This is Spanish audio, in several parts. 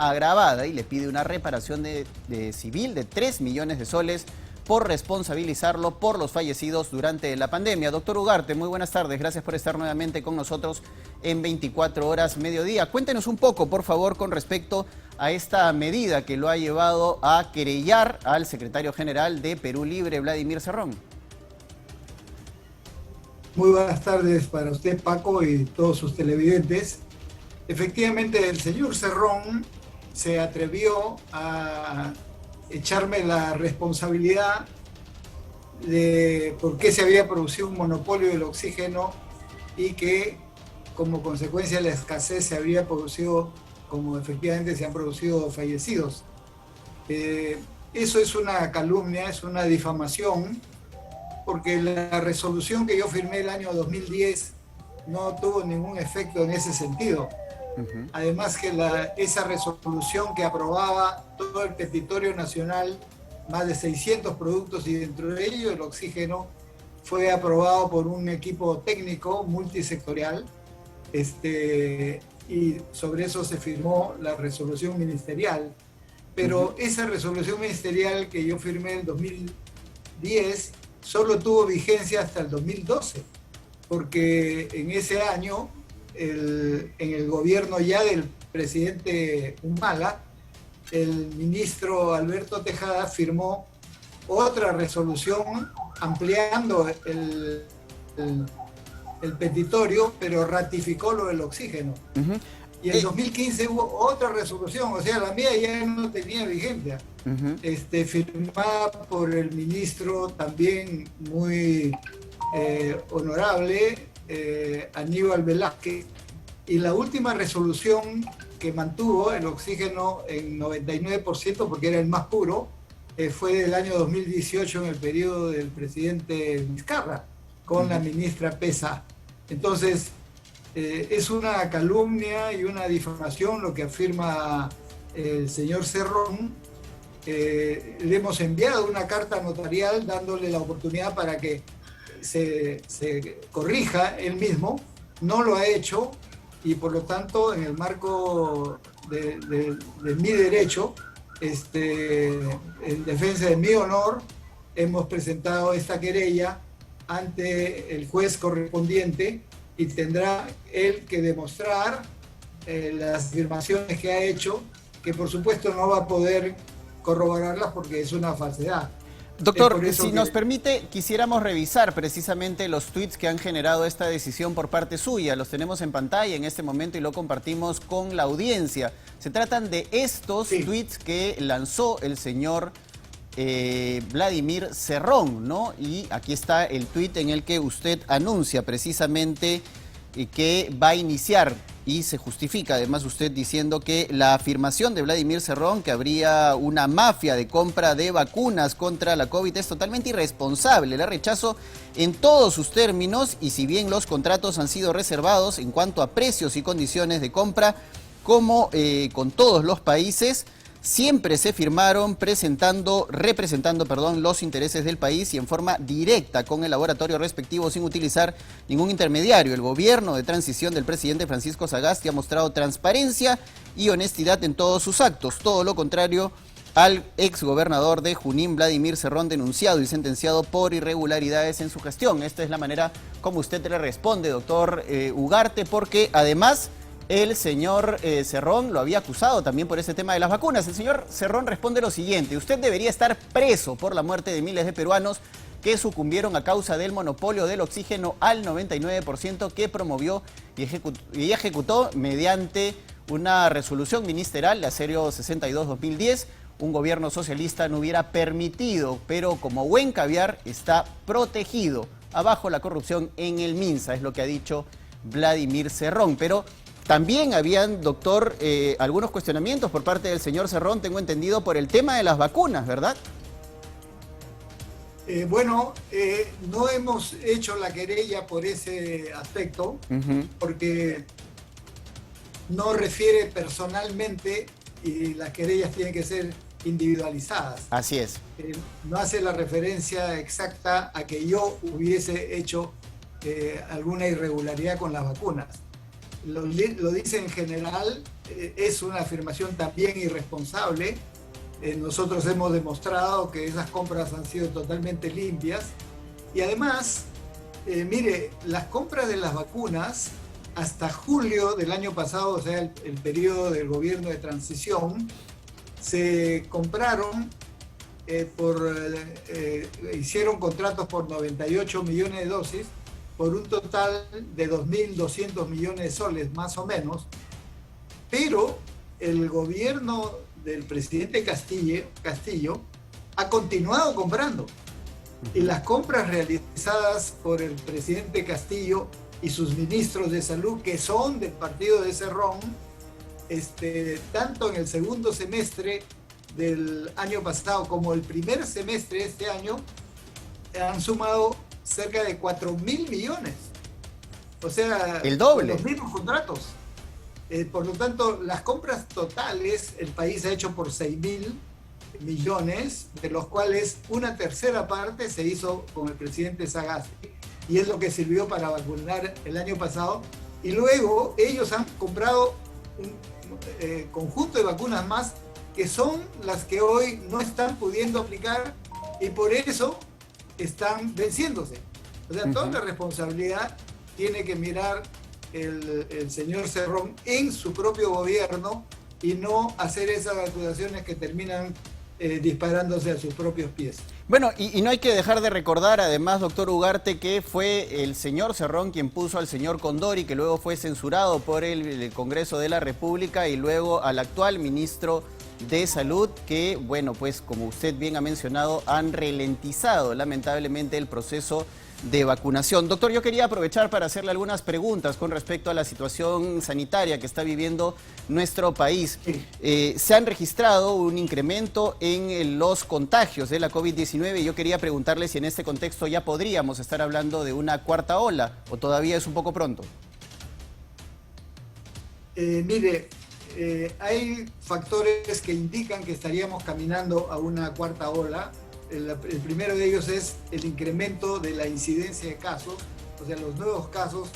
agravada y le pide una reparación de civil de 3 millones de soles por responsabilizarlo por los fallecidos durante la pandemia. Doctor Ugarte, muy buenas tardes. Gracias por estar nuevamente con nosotros en 24 horas mediodía. Cuéntenos un poco, por favor, con respecto a esta medida que lo ha llevado a querellar al secretario general de Perú Libre, Vladimir Cerrón. Muy buenas tardes para usted, Paco, y todos sus televidentes. Efectivamente, el señor Cerrón se atrevió a echarme la responsabilidad de por qué se había producido un monopolio del oxígeno y que como consecuencia de la escasez se habría producido, como efectivamente se han producido fallecidos. Eso es una calumnia, es una difamación, porque la resolución que yo firmé el año 2010 no tuvo ningún efecto en ese sentido. Además que esa resolución que aprobaba todo el petitorio nacional, más de 600 productos y dentro de ello el oxígeno, fue aprobado por un equipo técnico multisectorial y sobre eso se firmó la resolución ministerial. Pero esa resolución ministerial que yo firmé en 2010 solo tuvo vigencia hasta el 2012, porque en ese año en el gobierno ya del presidente Humala, el ministro Alberto Tejada firmó otra resolución ampliando el petitorio, pero ratificó lo del oxígeno. Y en 2015 hubo otra resolución, o sea, la mía ya no tenía vigencia, firmada por el ministro también muy honorable, Aníbal Velázquez, y la última resolución que mantuvo el oxígeno en 99%, porque era el más puro, fue del año 2018 en el periodo del presidente Vizcarra, con la ministra Pesa. Entonces, es una calumnia y una difamación lo que afirma el señor Cerrón. Le hemos enviado una carta notarial dándole la oportunidad para que se corrija él mismo. No lo ha hecho y por lo tanto en el marco de mi derecho, en defensa de mi honor, hemos presentado esta querella ante el juez correspondiente y tendrá él que demostrar las afirmaciones que ha hecho, que por supuesto no va a poder corroborarlas porque es una falsedad. Doctor, si nos permite, quisiéramos revisar precisamente los tweets que han generado esta decisión por parte suya. Los tenemos en pantalla en este momento y lo compartimos con la audiencia. Se tratan de estos tweets que lanzó el señor Vladimir Cerrón, ¿no? Y aquí está el tweet en el que usted anuncia precisamente que va a iniciar y se justifica además usted diciendo que la afirmación de Vladimir Cerrón que habría una mafia de compra de vacunas contra la COVID es totalmente irresponsable. La rechazo en todos sus términos y si bien los contratos han sido reservados en cuanto a precios y condiciones de compra, como con todos los países, siempre se firmaron representando los intereses del país y en forma directa con el laboratorio respectivo sin utilizar ningún intermediario. El gobierno de transición del presidente Francisco Sagasti ha mostrado transparencia y honestidad en todos sus actos, todo lo contrario al exgobernador de Junín, Vladimir Cerrón, denunciado y sentenciado por irregularidades en su gestión. Esta es la manera como usted le responde, doctor Ugarte, porque además el señor Cerrón lo había acusado también por ese tema de las vacunas. El señor Cerrón responde lo siguiente: usted debería estar preso por la muerte de miles de peruanos que sucumbieron a causa del monopolio del oxígeno al 99% que promovió y ejecutó mediante una resolución ministerial, la serie 62-2010. Un gobierno socialista no hubiera permitido, pero como buen caviar está protegido abajo la corrupción en el MINSA, es lo que ha dicho Vladimir Cerrón. Pero también habían, doctor, algunos cuestionamientos por parte del señor Cerrón, tengo entendido, por el tema de las vacunas, ¿verdad? No hemos hecho la querella por ese aspecto, porque no refiere personalmente y las querellas tienen que ser individualizadas. Así es. No hace la referencia exacta a que yo hubiese hecho alguna irregularidad con las vacunas. lo dice en general, es una afirmación también irresponsable. Nosotros hemos demostrado que esas compras han sido totalmente limpias. Y además, mire, las compras de las vacunas hasta julio del año pasado, o sea, el periodo del gobierno de transición, se compraron hicieron contratos por 98 millones de dosis por un total de 2.200 millones de soles, más o menos. Pero el gobierno del presidente Castillo ha continuado comprando. Y las compras realizadas por el presidente Castillo y sus ministros de salud, que son del partido de Cerrón, tanto en el segundo semestre del año pasado como el primer semestre de este año, han sumado cerca de 4.000 millones. O sea, el doble. Los mismos contratos. Por lo tanto, las compras totales, el país ha hecho por 6.000 millones, de los cuales una tercera parte se hizo con el presidente Sagasti, y es lo que sirvió para vacunar el año pasado. Y luego ellos han comprado un conjunto de vacunas más, que son las que hoy no están pudiendo aplicar y por eso están venciéndose. O sea, toda la responsabilidad tiene que mirar el señor Cerrón en su propio gobierno y no hacer esas acusaciones que terminan disparándose a sus propios pies. Bueno, y no hay que dejar de recordar, además, doctor Ugarte, que fue el señor Cerrón quien puso al señor Condori, que luego fue censurado por el Congreso de la República, y luego al actual ministro de Salud, que, bueno, pues como usted bien ha mencionado, han ralentizado lamentablemente el proceso de vacunación. Doctor, yo quería aprovechar para hacerle algunas preguntas con respecto a la situación sanitaria que está viviendo nuestro país. Se han registrado un incremento en los contagios de la COVID-19 y yo quería preguntarle si en este contexto ya podríamos estar hablando de una cuarta ola o todavía es un poco pronto. Mire, hay factores que indican que estaríamos caminando a una cuarta ola. El primero de ellos es el incremento de la incidencia de casos, o sea, los nuevos casos,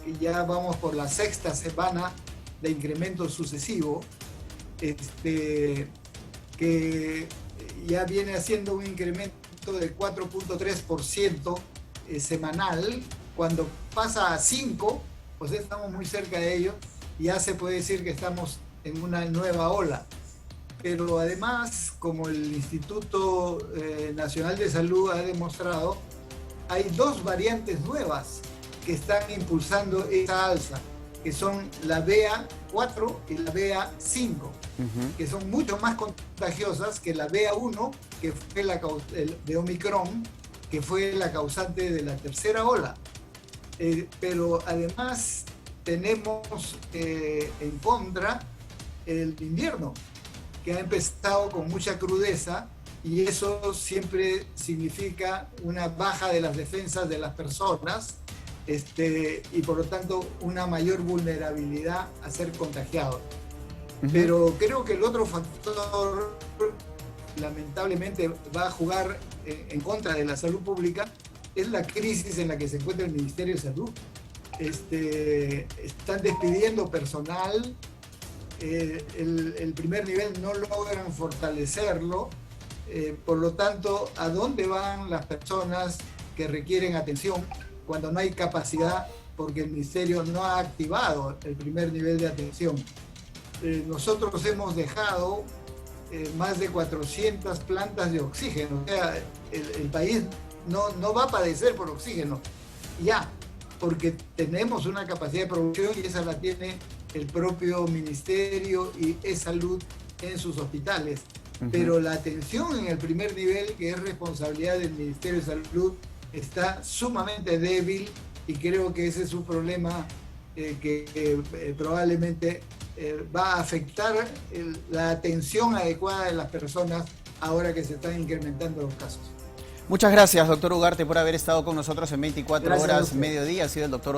que ya vamos por la sexta semana de incremento sucesivo, que ya viene haciendo un incremento del 4.3% semanal. Cuando pasa a 5, pues estamos muy cerca de ello, ya se puede decir que estamos en una nueva ola. Pero además, como el Instituto Nacional de Salud ha demostrado, hay dos variantes nuevas que están impulsando esa alza, que son la BA4 y la BA5, que son mucho más contagiosas que la BA1, que fue de Omicron, que fue la causante de la tercera ola. Pero además tenemos en contra el invierno, que ha empezado con mucha crudeza, y eso siempre significa una baja de las defensas de las personas, y por lo tanto una mayor vulnerabilidad a ser contagiados. Pero creo que el otro factor lamentablemente va a jugar en contra de la salud pública es la crisis en la que se encuentra el Ministerio de Salud. Están despidiendo personal. El primer nivel no logran fortalecerlo, por lo tanto, ¿a dónde van las personas que requieren atención cuando no hay capacidad porque el Ministerio no ha activado el primer nivel de atención? Nosotros hemos dejado más de 400 plantas de oxígeno, o sea, el país no va a padecer por oxígeno, ya, porque tenemos una capacidad de producción y esa la tiene el propio Ministerio y Salud en sus hospitales. Pero la atención en el primer nivel, que es responsabilidad del Ministerio de Salud, está sumamente débil, y creo que ese es un problema que probablemente va a afectar la atención adecuada de las personas ahora que se están incrementando los casos. Muchas gracias, doctor Ugarte, por haber estado con nosotros en 24 horas mediodía. Ha sido el doctor